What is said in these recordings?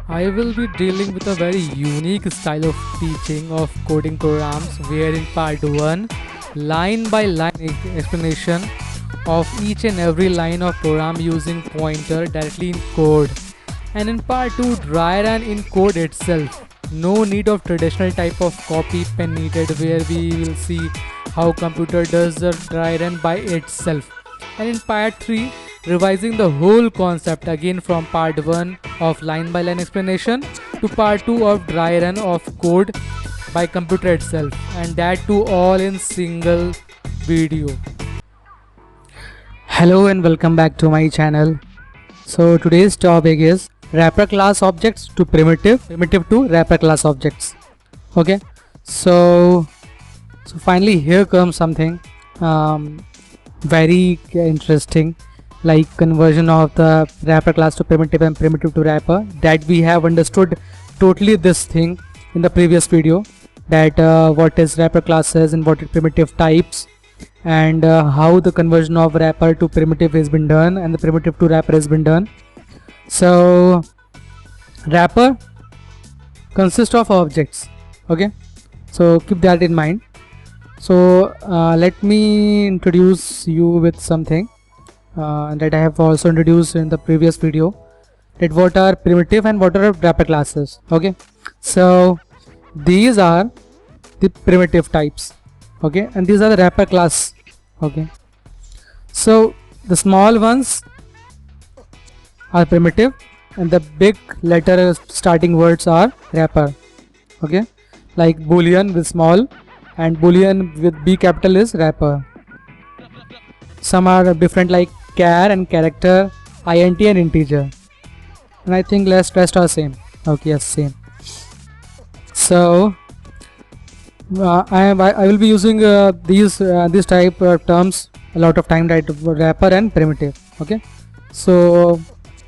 I will be dealing with a very unique style of teaching of coding programs where in part 1 line by line explanation of each and every line of program using pointer directly in code, and in part 2 dry run in code itself. No need of traditional type of copy pen needed where we will see how computer does the dry run by itself. And in part 3 revising the whole concept again from part 1 of line by line explanation to part 2 of dry run of code by computer itself, and that too all in single video. Hello and welcome back to my channel. So today's topic is wrapper class objects to primitive to wrapper class objects. Okay, so finally here comes something very interesting, like conversion of the wrapper class to primitive and primitive to wrapper, that we have understood totally this thing in the previous video, that what is wrapper classes and what is primitive types, and how the conversion of wrapper to primitive has been done and the primitive to wrapper has been done. So wrapper consists of objects. Okay, so keep that in mind. So let me introduce you with something that I have also introduced in the previous video, that what are primitive and what are wrapper classes. Okay, so these are the primitive types, okay, and these are the wrapper class. Okay, so the small ones are primitive and the big letter starting words are wrapper. Okay, like boolean with small and boolean with B capital is wrapper. Some are different like char and character, int and integer, and I think rest are same. Okay, yes, same. So I will be using these type of terms a lot of time, right? Wrapper and primitive. Okay, so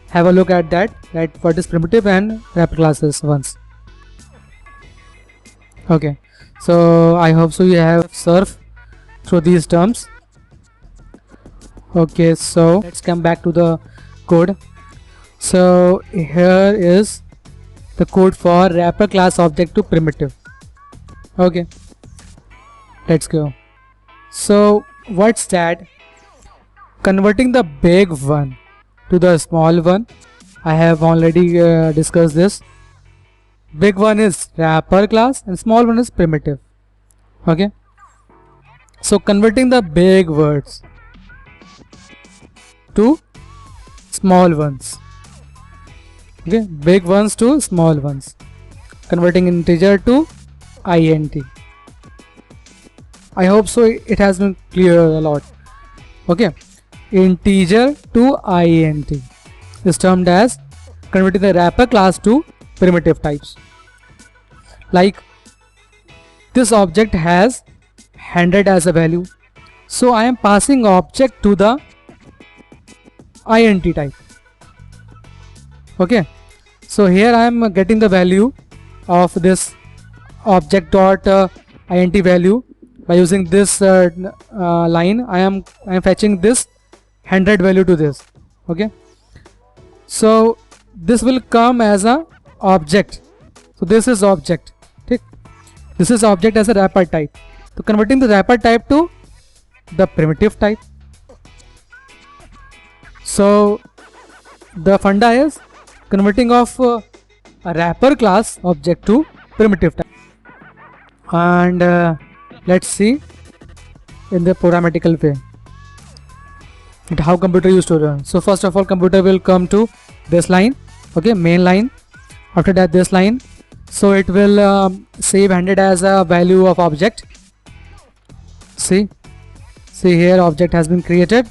have a look at that, right? What is primitive and wrapper classes once. Okay, so I hope so you have surfed through these terms. Okay, so let's come back to the code. So here is the code for wrapper class object to primitive. Okay, let's go. So what's that? Converting the big one to the small one. I have already discussed this. Big one is wrapper class and small one is primitive. Okay, so converting the big words to small ones. Okay, big ones to small ones, converting integer to int. I hope so it has been clear a lot. Okay, integer to int is termed as converting the wrapper class to primitive types. Like this object has 100 as a value, so I am passing object to the int type. Okay, so here I am getting the value of this object dot int value by using this line. I am fetching this 100 value to this. Okay, so this will come as a object. So this is object. Okay, this is object as a wrapper type. So converting the wrapper type to the primitive type. So the funda is converting of a wrapper class object to primitive type. And let's see in the programmatical way how computer used to run. So first of all, computer will come to this line. Okay, main line. After that this line. So it will save 100 as a value of object. See here object has been created,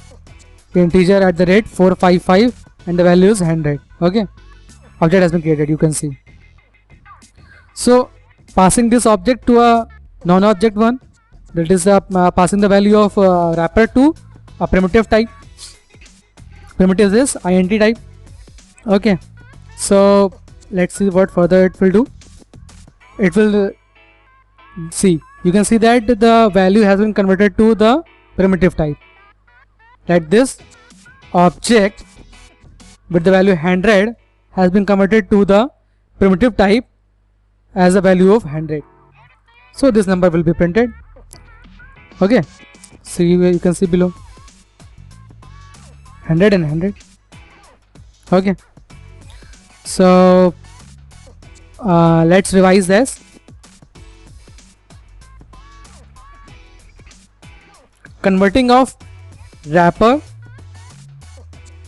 integer at the rate 455 and the value is 100. Okay, object has been created, you can see. So passing this object to a non-object one, that is passing the value of wrapper to a primitive type. Primitive is int type. Okay, so let's see what further it will do. It will see, you can see that the value has been converted to the primitive type, that this object with the value 100 has been converted to the primitive type as a value of 100. So this number will be printed. Okay, see, you can see below 100 and 100. Okay, so let's revise this. Converting of wrapper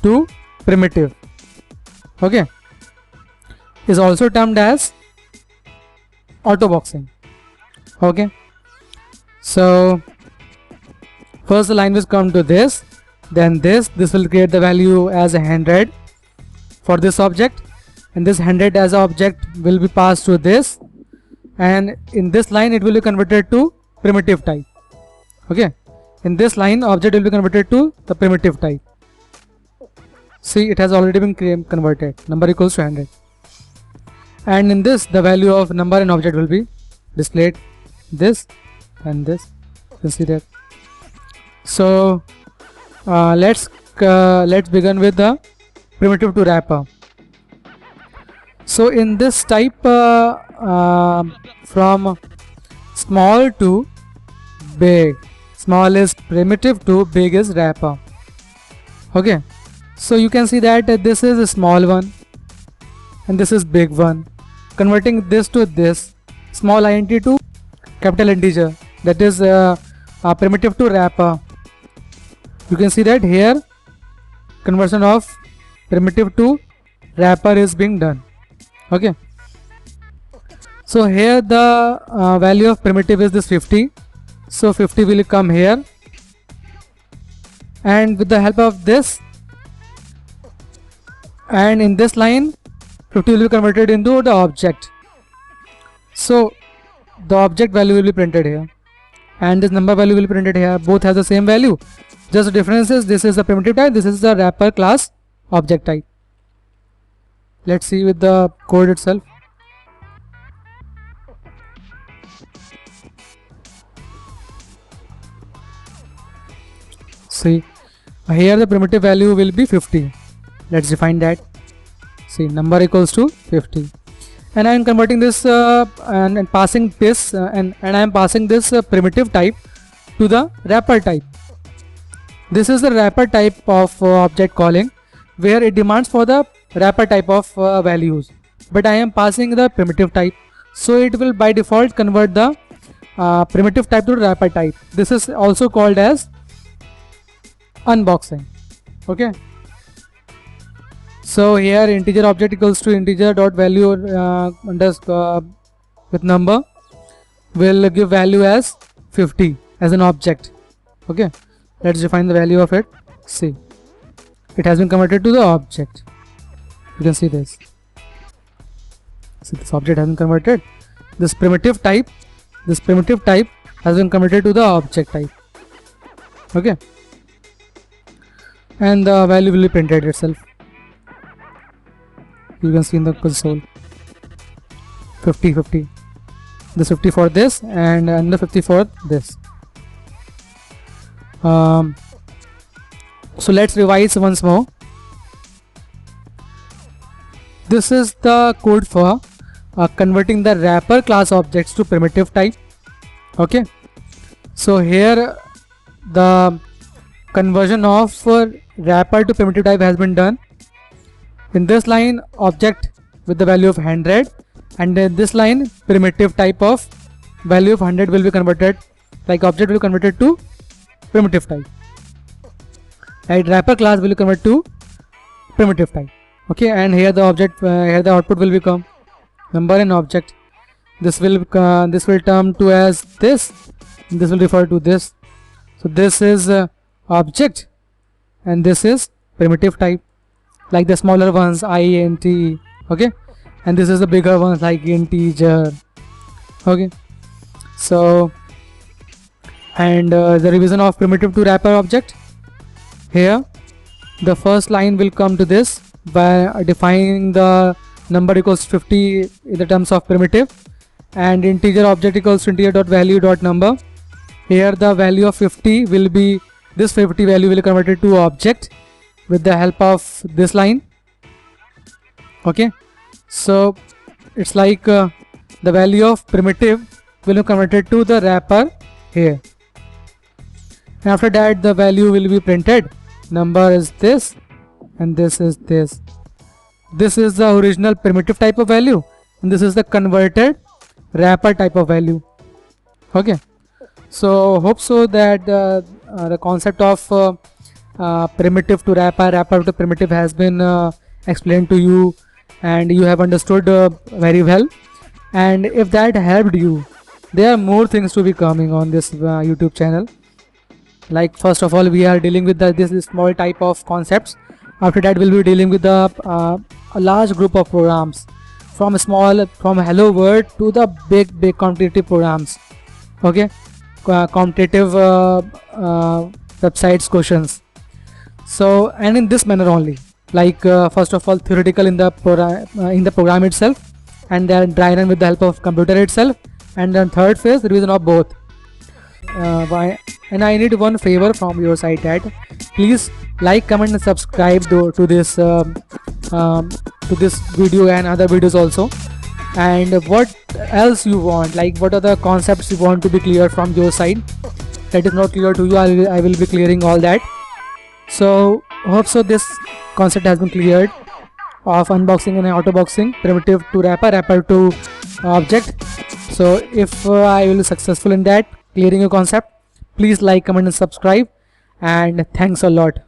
to primitive, okay, is also termed as auto boxing. Okay, so first the line will come to this, then this will create the value as 100 for this object, and this 100 as an object will be passed to this, and in this line it will be converted to primitive type. Okay, in this line object will be converted to the primitive type. See, it has already been converted, number equals to 100, and in this the value of number and object will be displayed, this and this, you can see that. So let's begin with the primitive to wrapper. So in this type, from small to big, small is primitive to big is wrapper. Okay, so you can see that this is a small one and this is big one. Converting this to this, small int to capital integer, that is primitive to wrapper. You can see that here conversion of primitive to wrapper is being done. Okay, so here the value of primitive is this 50, so 50 will come here, and with the help of this, and in this line 50 will be converted into the object. So the object value will be printed here and this number value will be printed here. Both have the same value, just the difference is this is the primitive type, this is the wrapper class object type. Let's see with the code itself. See, here the primitive value will be 50. Let's define that. See, number equals to 50, and I am converting this and passing this and I am passing this primitive type to the wrapper type. This is the wrapper type of object calling, where it demands for the wrapper type of values, but I am passing the primitive type, so it will by default convert the primitive type to wrapper type. This is also called as unboxing. Okay, so here integer object equals to integer dot value underscore with number will give value as 50 as an object. Okay, let's define the value of it. See, it has been converted to the object. You can see this. See, this object has been converted. This primitive type has been converted to the object type. Okay, and the value will be printed itself. You can see in the console 50 50, this 50 for this and another 50 for this. So let's revise once more. This is the code for converting the wrapper class objects to primitive type. Okay, so here the conversion of wrapper to primitive type has been done. In this line object with the value of 100, and in this line primitive type of value of 100 will be converted, like object will be converted to primitive type, right? Wrapper class will convert to primitive type. Okay, and here the object here the output will become number and object. This will term to as this, and this will refer to this. So this is object and this is primitive type, like the smaller ones int. Okay, and this is the bigger ones like integer. Okay, so and the revision of primitive to wrapper object, here the first line will come to this by defining the number equals 50 in the terms of primitive, and integer object equals to integer dot value dot number. Here the value of 50 will be, this 50 value will be converted to object with the help of this line, Okay, so it's like the value of primitive will be converted to the wrapper here, and after that the value will be printed. Number is this and this is this. This is the original primitive type of value and this is the converted wrapper type of value. Okay, so hope so that the concept of primitive to wrapper, wrapper to primitive has been explained to you and you have understood very well. And if that helped you, there are more things to be coming on this YouTube channel. Like first of all, we are dealing with this small type of concepts. After that, we'll be dealing with a large group of programs, from hello world to the big competitive programs. Okay, competitive websites questions. So, and in this manner only, like first of all theoretical in the program itself, and then dry run with the help of computer itself, and then third phase revision of both. And I need one favor from your side, that please like, comment and subscribe to this video and other videos also. And what else you want, like what are the concepts you want to be clear from your side that is not clear to you, I will be clearing all that. So hope so this concept has been cleared of unboxing and auto boxing, primitive to wrapper, wrapper to object. So if I will be successful in that clearing a concept, please like, comment and subscribe, and thanks a lot.